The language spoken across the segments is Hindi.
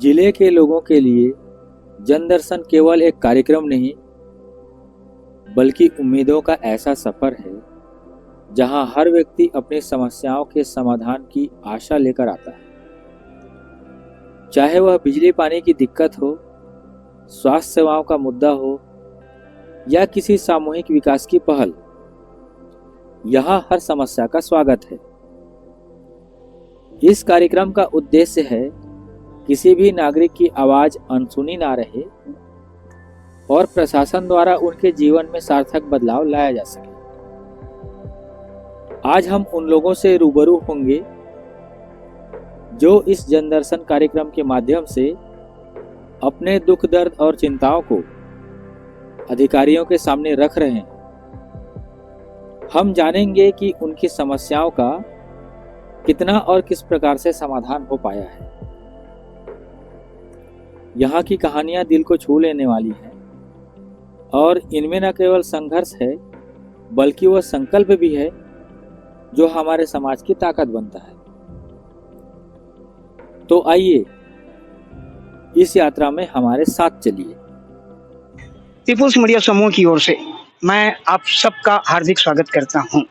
जिले के लोगों के लिए जन दर्शन केवल एक कार्यक्रम नहीं बल्कि उम्मीदों का ऐसा सफर है जहां हर व्यक्ति अपनी समस्याओं के समाधान की आशा लेकर आता है। चाहे वह बिजली पानी की दिक्कत हो, स्वास्थ्य सेवाओं का मुद्दा हो या किसी सामूहिक विकास की पहल, यहां हर समस्या का स्वागत है। इस कार्यक्रम का उद्देश्य है किसी भी नागरिक की आवाज अनसुनी ना रहे और प्रशासन द्वारा उनके जीवन में सार्थक बदलाव लाया जा सके। आज हम उन लोगों से रूबरू होंगे जो इस जन दर्शन कार्यक्रम के माध्यम से अपने दुख दर्द और चिंताओं को अधिकारियों के सामने रख रहे हैं। हम जानेंगे कि उनकी समस्याओं का कितना और किस प्रकार से समाधान हो पाया है। यहाँ की कहानियां दिल को छू लेने वाली हैं और इनमें न केवल संघर्ष है बल्कि वह संकल्प भी है जो हमारे समाज की ताकत बनता है। तो आइए इस यात्रा में हमारे साथ चलिए। पीपुल्स मीडिया समूह की ओर से मैं आप सबका हार्दिक स्वागत करता हूं।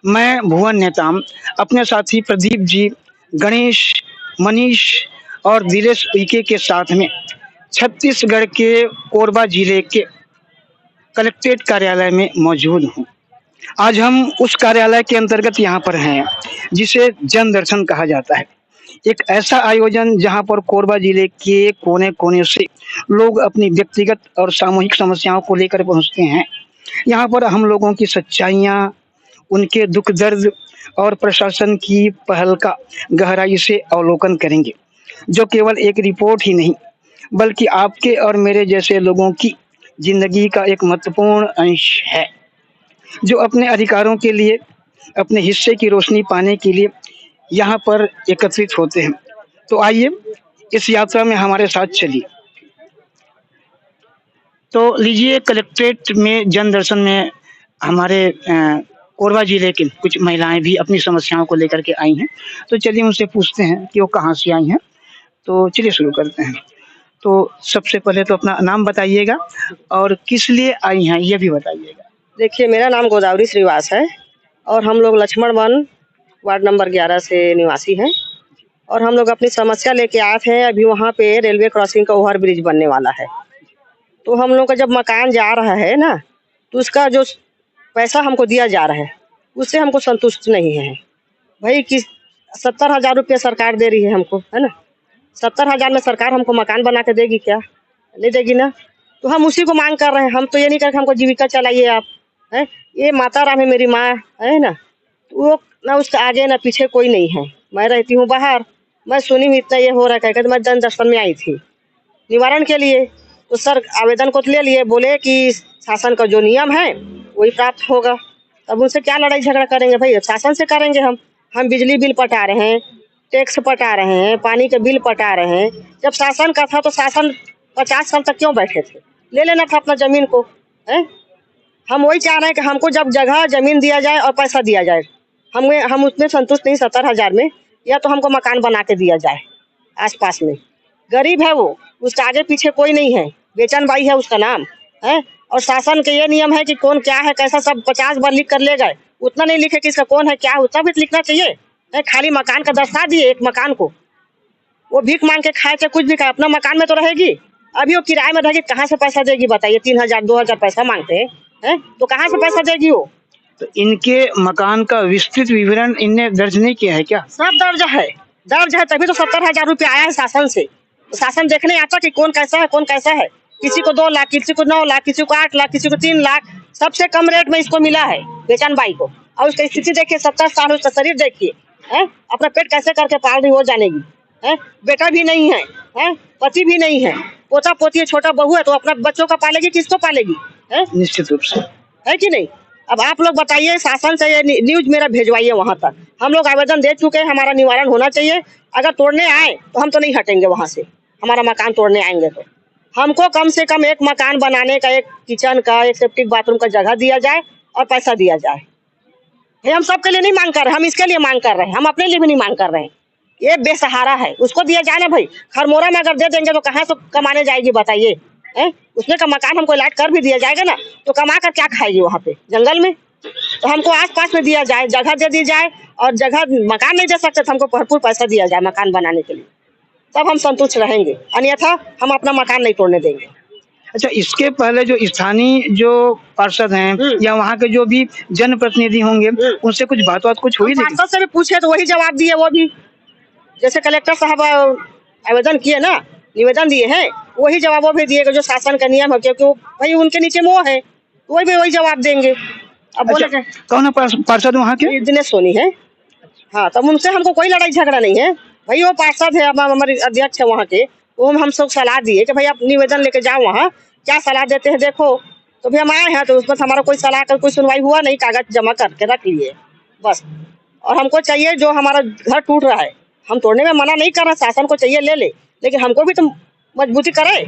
मैं भुवन नेताम अपने साथी प्रदीप जी, गणेश, मनीष और दिलेश उइके के साथ में छत्तीसगढ़ के कोरबा जिले के कलेक्ट्रेट कार्यालय में मौजूद हूं। आज हम उस कार्यालय के अंतर्गत यहाँ पर हैं जिसे जन दर्शन कहा जाता है। एक ऐसा आयोजन जहाँ पर कोरबा जिले के कोने कोने से लोग अपनी व्यक्तिगत और सामूहिक समस्याओं को लेकर पहुँचते हैं। यहाँ पर हम लोगों की सच्चाइयाँ, उनके दुख दर्द और प्रशासन की पहल का गहराई से अवलोकन करेंगे, जो केवल एक रिपोर्ट ही नहीं बल्कि आपके और मेरे जैसे लोगों की जिंदगी का एक महत्वपूर्ण अंश है, जो अपने अधिकारों के लिए, अपने हिस्से की रोशनी पाने के लिए यहाँ पर एकत्रित होते हैं। तो आइए इस यात्रा में हमारे साथ चलिए। तो लीजिए, कलेक्ट्रेट में जन दर्शन में हमारे कोरबा जिले की कुछ महिलाएं भी अपनी समस्याओं को लेकर के आई हैं। तो चलिए उनसे पूछते हैं कि वो कहाँ से आई हैं। तो चलिए शुरू करते हैं। तो सबसे पहले तो अपना नाम बताइएगा और किस लिए आई हैं ये भी बताइएगा। देखिए, मेरा नाम गोदावरी श्रीवास है और हम लोग लक्ष्मण वन वार्ड नंबर 11 से निवासी हैं और हम लोग अपनी समस्या लेके आए थे। अभी वहाँ पे रेलवे क्रॉसिंग का ओवर ब्रिज बनने वाला है, तो हम लोग का जब मकान जा रहा है ना, तो उसका जो पैसा हमको दिया जा रहा है उससे हमको संतुष्ट नहीं है भाई। कि 70,000 रुपये सरकार दे रही है हमको, है ना। 70,000 में सरकार हमको मकान बना के देगी क्या? नहीं देगी ना। तो हम उसी को मांग कर रहे हैं। हम तो ये नहीं कर हमको जीविका चलाइए आप, है। ये माता राम है, मेरी माँ है ना, तो वो ना उसके आगे ना पीछे कोई नहीं है। मैं रहती हूँ बाहर। मैं सुनी हुई इतना ये हो रहा है कि मैं जन दर्शन में आई थी निवारण के लिए। तो सर आवेदन को ले लिए, बोले कि शासन का जो नियम है वही प्राप्त होगा। अब उनसे क्या लड़ाई झगड़ा करेंगे भाई, शासन से करेंगे। हम बिजली बिल पटा रहे हैं, टैक्स पटा रहे हैं, पानी के बिल पटा रहे हैं। जब शासन का था तो शासन 50 साल तक क्यों बैठे थे? ले लेना था अपना जमीन को, है। हम वही चाह रहे हैं कि हमको जब जगह जमीन दिया जाए और पैसा दिया जाए। हम उसमें संतुष्ट नहीं 70,000 में, या तो हमको मकान बना के दिया जाए। आसपास में गरीब है वो, उसके आगे पीछे कोई नहीं है। बेचन बाई है उसका नाम, है। और शासन के ये नियम है कि कौन क्या है कैसा, सब 50 बार लिख कर ले गए। उतना नहीं लिखे कि इसका कौन है क्या है, उतना भी लिखना चाहिए। खाली मकान का दर्शा दिए एक मकान को, वो भीख मांग के खाए चाहे कुछ भी खाए, अपना मकान में तो रहेगी। अभी वो किराए में रहेगी, कहाँ से पैसा देगी बताइए? 3,000 2,000 पैसा मांगते हैं, तो कहाँ से पैसा देगी वो? तो इनके मकान का विस्तृत विवरण इनने दर्ज नहीं किया है क्या? सब दर्ज है, दर्ज है, तभी तो 70,000 रुपये आया है शासन से। तो शासन देखने आता कि कौन कैसा है, कौन कैसा है। किसी को 2 लाख, किसी को 9 लाख, किसी को 8 लाख, किसी को 3 लाख। सबसे कम रेट में इसको मिला है बेचन बाई को। और उसकी स्थिति देखिए, 70 साल, उसका शरीर देखिए, है। अपना पेट कैसे करके पाल रही हो जानेगी, है। बेटा भी नहीं है, है। पति भी नहीं है, पोता पोती है, छोटा बहू है, तो अपना बच्चों का पालेगी, किसको पालेगी, है। निश्चित रूप से, है कि नहीं? अब आप लोग बताइए, शासन से ये न्यूज मेरा भेजवाइए वहां तक। हम लोग आवेदन दे चुके हैं, हमारा निवारण होना चाहिए। अगर तोड़ने आए तो हम तो नहीं हटेंगे वहां से। हमारा मकान तोड़ने आएंगे तो हमको कम से कम एक मकान बनाने का, एक किचन का, एक सेप्टिक बाथरूम का जगह दिया जाए और पैसा दिया जाए। हम सबके लिए नहीं मांग कर रहे, हम इसके लिए मांग कर रहे हैं, हम अपने लिए भी नहीं मांग कर रहे हैं। ये बेसहारा है, उसको दिया जाए ना भाई। खरमोरा में अगर दे देंगे तो कहाँ से कमाने जाएगी बताइए? हैं? उसमें का मकान हमको अलॉट कर भी दिया जाएगा ना, तो कमा कर क्या खाएगी वहाँ पे जंगल में? तो हमको आस-पास में दिया जाए, जगह दे दी जाए, और जगह मकान नहीं दे सकते तो हमको भरपूर पैसा दिया जाए मकान बनाने के लिए, तब हम संतुष्ट रहेंगे, अन्यथा हम अपना मकान नहीं तोड़ने देंगे। अच्छा, इसके पहले जो स्थानीय जो पार्षद हैं या वहाँ के जो भी जनप्रतिनिधि होंगे, उनसे कुछ बात कुछ हुई थी? पार्षद से भी पूछे तो वही जवाब दिए, वो भी जैसे कलेक्टर साहब आवेदन किए ना, निवेदन दिए हैं, वही जवाब वो भी दिए कि जो शासन का नियम है, क्योंकि भाई उनके नीचे मोह है, वही भी वही जवाब देंगे। अब बोले अच्छा, कौन है पार्षद वहाँ के? दिनेश सोनी है। हाँ, तब उनसे हमको कोई लड़ाई झगड़ा नहीं है भाई, वो पार्षद है, अब हमारे अध्यक्ष है वहाँ के, वो हम सब सलाह दिए कि भाई आप निवेदन लेके जाओ वहाँ, क्या सलाह देते हैं देखो। तो भी हम आए हैं, तो उसमें हमारा कोई सलाह का कोई सुनवाई हुआ नहीं, कागज जमा करके रख लिए बस। और हमको चाहिए, जो हमारा घर टूट रहा है, हम तोड़ने में मना नहीं कर रहे, शासन को चाहिए ले ले, लेकिन हमको भी तो मजबूती करे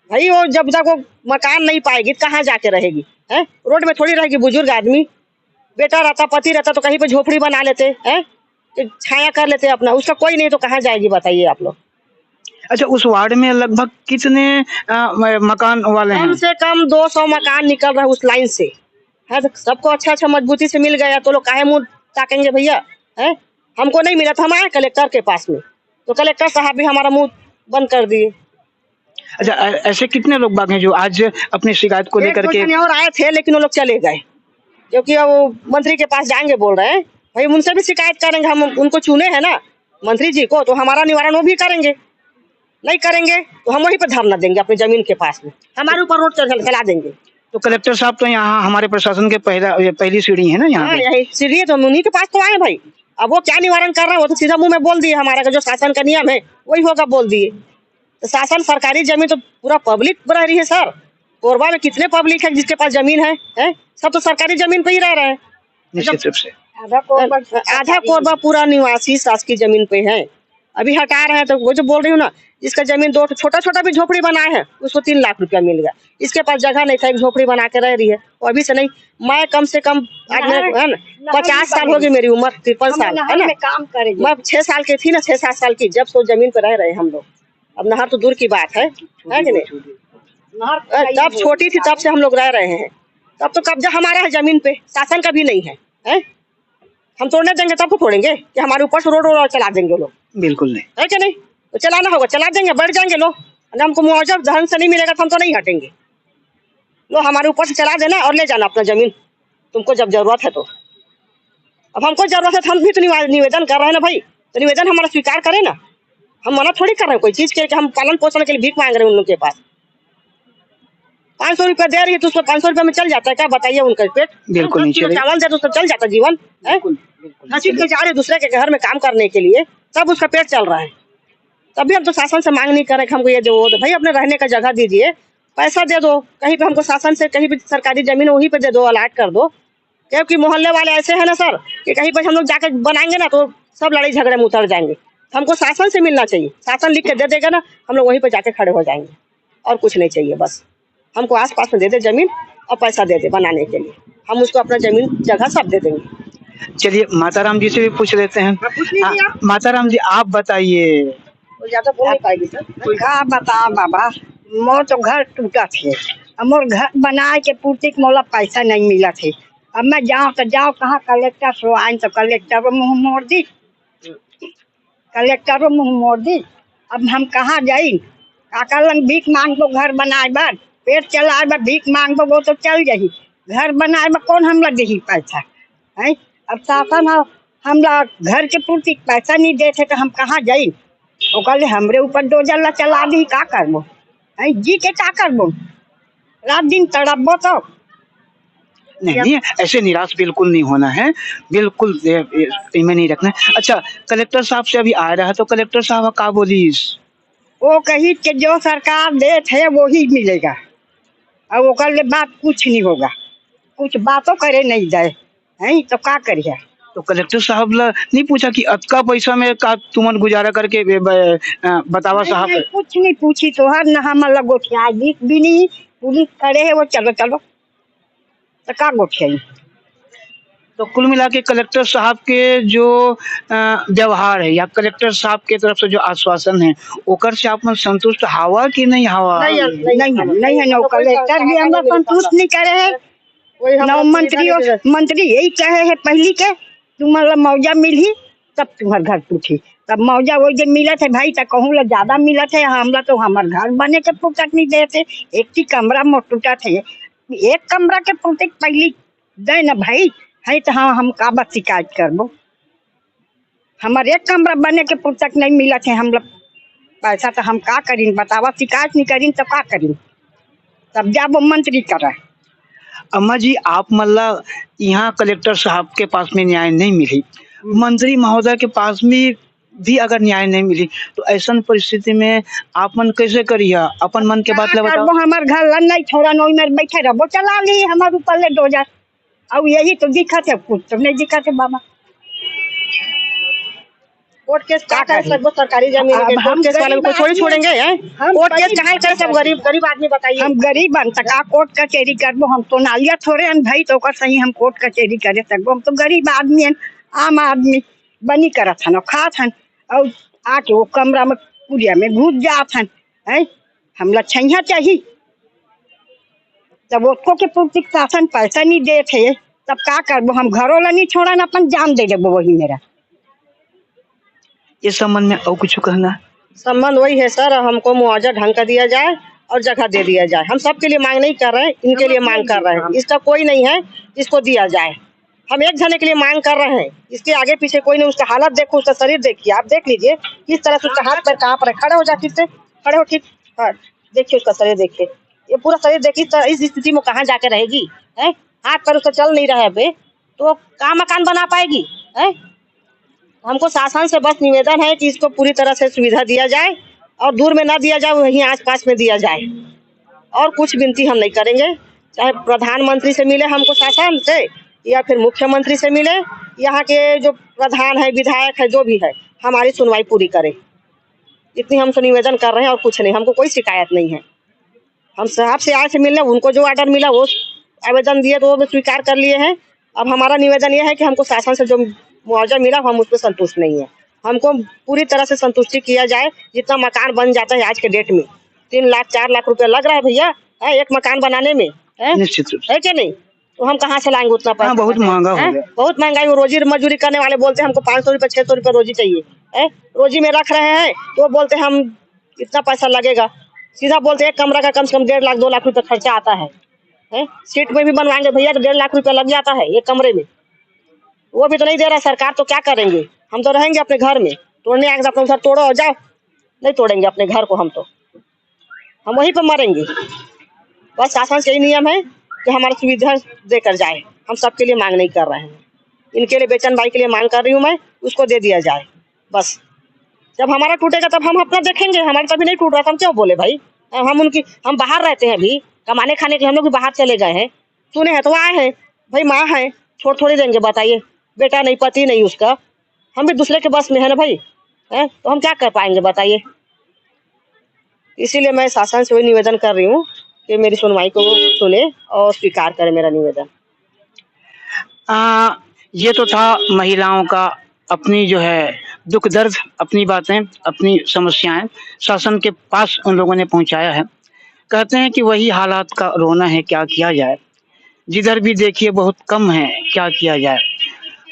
भाई। वो जब तक वो मकान नहीं पाएगी कहाँ जाके रहेगी? है रोड में थोड़ी रहेगी। बुजुर्ग आदमी, बेटा रहता, पति रहता तो कहीं पे झोपड़ी बना लेते हैं, छाया कर लेते अपना, उसका कोई नहीं तो कहाँ जाएगी बताइए आप लोग? अच्छा, उस वार्ड में लगभग कितने मकान वाले हैं? कम से कम 200 मकान निकल रहा है उस लाइन से, है तो सबको अच्छा मजबूती से मिल गया, तो लोग काहे मुंह ताकेंगे भैया? है हमको नहीं मिला था, हम आए कलेक्टर के पास में, तो कलेक्टर साहब भी हमारा मुंह बंद कर दिए। अच्छा, ऐसे कितने लोग बाकी हैं जो आज अपनी शिकायत को लेकर के? और आए थे लेकिन वो लोग चले गए, क्योंकि वो मंत्री के पास जाएंगे बोल रहे हैं। भाई उनसे भी शिकायत करेंगे, हम उनको चुने हैं ना मंत्री जी को, तो हमारा निवारण वो भी करेंगे। नहीं करेंगे तो हम वहीं पर धरना देंगे अपनी जमीन के पास में, हमारे ऊपर रोड चला देंगे। तो कलेक्टर साहब तो यहाँ हमारे प्रशासन के पहली सीढ़ी है ना यहाँ पे? यही सीढ़ी है, तो हम उन्हीं के पास तो आए भाई। अब वो क्या निवारण कर रहे हैं, वो तो सीधा मुंह में बोल दिए, हमारा जो शासन का नियम है वही होगा बोल दिए। तो शासन सरकारी जमीन तो पूरा पब्लिक रह रही है सर। कोरबा में कितने पब्लिक है जिसके पास जमीन है? सब तो सरकारी जमीन पे ही रह रहे हैं। निश्चित रूप से आधा कोरबा पूरा निवासी शासकीय जमीन पे है। अभी हटा रहे हैं, तो वो जो बोल रही हूँ ना, जिसका जमीन 2 छोटा भी झोपड़ी बनाए हैं, उसको 3 लाख रुपया मिल गया। इसके पास जगह नहीं था, एक झोपड़ी बना के रह रही है, वो अभी से नहीं। मैं कम से कम आज है ना 50 साल हो गई मेरी उम्र, 53 साल है ना, काम करेगी। मैं 6 साल की थी ना, 6-7 साल की, जब सो जमीन पे रह रहे हम लोग। अब नहर तो दूर की बात है कि नहीं? तब छोटी थी तब से हम लोग रह रहे हैं, तब तो कब्जा हमारा है जमीन पे, शासन का भी नहीं है। हम तोड़ने देंगे तब तो तोड़ेंगे कि हमारे ऊपर से रोड चला देंगे लोग? बिल्कुल नहीं, है कि नहीं? तो चलाना होगा, चला देंगे, बढ़ जाएंगे लोग। हमको मुआवजा ढंग से नहीं मिलेगा तो हम तो नहीं हटेंगे। लो हमारे ऊपर से चला देना और ले जाना अपना जमीन, तुमको जब जरूरत है तो। अब हमको जरूरत है तो हम भी तो निवेदन कर रहे हैं ना भाई, तो निवेदन हमारा स्वीकार करें ना। हम मना थोड़ी कर रहे हैं कोई चीज के, हम पालन पोषण के लिए भीख मांग रहे हैं उन लोग के पास। 500 रुपया दे रही है तो उसमें 500 रुपया में चल जाता है क्या बताइए उनका पेट? बिल्कुल नहीं चलेगा। चावल दे तो उसका चल जाता जीवन है। नसीब के जा रहे दूसरे के घर में काम करने के लिए, तब उसका पेट चल रहा है। तभी हम तो शासन से मांग नहीं कर रहे कि हमको ये दो, तो भाई अपने रहने का जगह दीजिए, पैसा दे दो, कहीं पे हमको शासन से कहीं भी सरकारी जमीन वहीं पे दे दो, अलॉट कर दो। क्योंकि मोहल्ले वाले ऐसे है ना सर कि कहीं पर हम लोग जाकर बनाएंगे ना तो सब लड़ाई झगड़े में उतर जाएंगे। हमको शासन से मिलना चाहिए, शासन लिख के दे देगा ना, हम लोग वहीं पर जाके खड़े हो जाएंगे, और कुछ नहीं चाहिए। बस हमको आस पास में दे दे जमीन और पैसा दे दे बनाने के लिए, हम उसको अपना जमीन जगह सब दे देंगे। चलिए माताराम जी से भी पूछ लेते हैं। माताराम जी आप बताइए। ज्यादा बोल नहीं पाएगी सर। का बता बाबा, मोर तो घर टूटा थे, मोर घर बनाए के पूर्ति मोला पैसा नहीं मिला थे। अब मैं जाऊँ तो जाऊँ कहाँ? कलेक्टर सो आए तो कलेक्टर मुँह मोड़ दी, कलेक्टर मुँह मोड़ दी। अब हम कहाँ जाई? काका लंग भीख मांग दो घर बनाए बार, पेट चलाए बार भीख मांग दो, वो तो चल जाही। घर बनाए बार कौन हमला दही पैसा है? अब शासन हमला घर के पूर्ति पैसा नहीं देते तो हम कहाँ जाई? ओकले हमरे ऊपर दो जल्ला चला दी, का करबो? जी के का करबो? रात दिन तड़पबो तो नहीं, ऐसे निराश बिल्कुल नहीं होना है, बिल्कुल इनमें नहीं रखना है। अच्छा, कलेक्टर साहब से अभी आ रहा है तो कलेक्टर साहब का बोलीस? वो कही कि जो सरकार देत है वो ही मिलेगा, और ओकले बात कुछ नहीं होगा, कुछ बातों करे नहीं जाए है तो का करिए? तो कलेक्टर साहब नहीं पूछा कि अतका पैसा में का तुमन गुजारा करके बतावा साहब? नहीं, कुछ नहीं पूछी तो हर न हम अलग गोठिया भी नहीं, पुलिस खड़े है वो चलो चलो तो का गोठिया। तो कुल मिला के कलेक्टर साहब के जो व्यवहार है या कलेक्टर साहब के तरफ से जो आश्वासन है ओकर से आप मन संतुष्ट हवा कि नहीं हवा? नहीं है नौ कलेक्टर भी हमरा संतुष्ट नहीं करे है। वही हम नौ मंत्री यही कहे है पहली के तुम्हारा मौजा मिली तब तुम्हार घर टूटी, तब मौजा वही दिन मिला थे भाई तो कहूँ ला ज्यादा मिला थे, हमरा तो हमार घर बने के फुटक नहीं देते, एक ही कमरा में टूटा थे, एक कमरा के फुटक पहली दे ना भाई है तो हाँ हम का बात शिकायत करबो, हमार एक कमरा बने के फुटक नहीं मिला थे, हम लोग पैसा तो हम का करीन बतावा, शिकायत नहीं करीन तो का करीन, तब जब मंत्री करे। अम्मा जी आप मतलब यहाँ कलेक्टर साहब के पास में न्याय नहीं मिली, मंत्री महोदय के पास में भी अगर न्याय नहीं मिली तो ऐसा परिस्थिति में आप मन कैसे करिए? अपन मन के बात बताओ। हमार घर ला नहीं छोड़ा नोई में बैठे रहो चला ली हमारे ऊपर ले 2000 अब यही तो दिक्कत है, कुछ तो नहीं दिक्कत है बाबा। कोर्ट केस क्या कर सब सरकारी जमीन के कोर्ट केस वाले को थोड़ी छोड़ेंगे हैं? कोर्ट केस कहाँ करे सब गरीब आदमी बताइए। हम गरीब बन सका कोर्ट कचहरी करबो, हम तो नालिया थोड़े हैं भाई तो ओकर सही हम कोर्ट कचहरी करे सकबो, हम तो गरीब आदमी हैं, आम आदमी बनी करत हन खात हन और आके वो कमरा में पुरिया में घुस जात हन है, हम लछइया चाहिए तब उसको के पूर्ति शासन पैसा नहीं दे थे तब का करबो, हम घरों ला नहीं छोड़ा न अपन जान दे देबो वही मेरा। इस संबंध में और कुछ कहना? संबंध वही है सर, हमको मुआवजा ढंग का दिया जाए और जगह दे दिया जाए, हम सबके लिए मांग नहीं कर रहे हैं, इनके लिए मांग कर रहे हैं, इसका कोई नहीं है इसको दिया जाए, हम एक जने के लिए मांग कर रहे हैं, इसके आगे पीछे कोई नहीं। उसका हालत देखो, उसका शरीर देखिए, आप देख लीजिए किस तरह से उसका हाथ पैर कहाँ पर है, खड़े हो जा फिर से, खड़े हो ठीक, हाँ देखिए उसका शरीर देखिए, ये पूरा शरीर देखिए तो इस स्थिति में कहाँ जाके रहेगी है, हाथ पैर उसका चल नहीं रहा है बे तो कहाँ मकान बना पाएगी है। हमको शासन से बस निवेदन है कि इसको पूरी तरह से सुविधा दिया जाए और दूर में ना दिया जाए, वहीं आसपास में दिया जाए, और कुछ विनती हम नहीं करेंगे, चाहे प्रधानमंत्री से मिले हमको शासन से या फिर मुख्यमंत्री से मिले, यहाँ के जो प्रधान है विधायक है जो भी है हमारी सुनवाई पूरी करे, इतनी हमसे निवेदन कर रहे हैं और कुछ नहीं, हमको कोई शिकायत नहीं है। हम साहब से आए थे मिलने, उनको जो ऑर्डर मिला वो आवेदन दिए तो वो स्वीकार कर लिए हैं। अब हमारा निवेदन ये है कि हमको शासन से जो मुआवजा मिला हम उस पर संतुष्ट नहीं है, हमको पूरी तरह से संतुष्टि किया जाए। जितना मकान बन जाता है आज के डेट में 3 लाख 4 लाख रुपया लग रहा है भैया है एक मकान बनाने में, निश्चित रूप से है क्या नहीं, तो हम कहाँ से लाएंगे उतना पैसा? बहुत महंगा हो गया, बहुत महंगाई, रोजी मजदूरी करने वाले बोलते हैं हमको 500 रुपये 600 रुपये रोजी चाहिए है, रोजी में रख रहे हैं तो बोलते हैं हम इतना पैसा लगेगा, सीधा बोलते हैं एक कमरा का कम से कम 1.5 लाख 2 लाख रुपये खर्चा आता है, सीट में भी बनवाएंगे भैया तो 1.5 लाख रुपया लग जाता है एक कमरे में, वो भी तो नहीं दे रहा सरकार, तो क्या करेंगे? हम तो रहेंगे अपने घर में, तोड़ने आएंगे अपने घर तोड़ो और जाओ, नहीं तोड़ेंगे अपने घर को, हम वहीं पर मरेंगे। बस शासन से यही नियम है कि हमारी सुविधा देकर जाए, हम सबके लिए मांग नहीं कर रहे हैं, इनके लिए बेचन भाई के लिए मांग कर रही हूँ मैं, उसको दे दिया जाए बस। जब हमारा टूटेगा तब हम अपना देखेंगे, हमारा तभी नहीं टूट रहा था, हम क्यों बोले भाई? हम बाहर रहते हैं अभी, कमाने खाने के हम लोग भी बाहर चले गए हैं, सुने हैं तो आए हैं भाई, माँ है छोड़ थोड़ी देंगे बताइए, बेटा नहीं पति नहीं उसका, हम भी दूसरे के बस में है ना भाई है, तो हम क्या कर पाएंगे बताइए। इसीलिए मैं शासन से वही निवेदन कर रही हूँ कि मेरी सुनवाई को सुने और स्वीकार करे मेरा निवेदन। ये तो था महिलाओं का अपनी जो है दुख दर्द, अपनी बातें, अपनी समस्याएं शासन के पास उन लोगों ने पहुंचाया है। कहते हैं कि वही हालात का रोना है, क्या किया जाए, जिधर भी देखिए बहुत कम है, क्या किया जाए।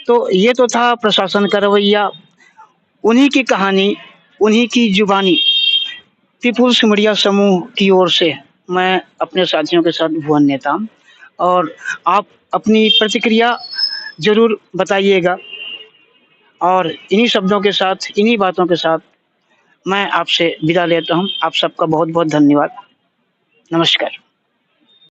तो ये तो था प्रशासन का रवैया, उन्हीं की कहानी, उन्हीं की जुबानी। पीपुल्स मीडिया समूह की ओर से मैं अपने साथियों के साथ भुवन नेताम, और आप अपनी प्रतिक्रिया जरूर बताइएगा। और इन्हीं शब्दों के साथ, इन्हीं बातों के साथ मैं आपसे विदा लेता हूं। आप सबका बहुत बहुत धन्यवाद। नमस्कार।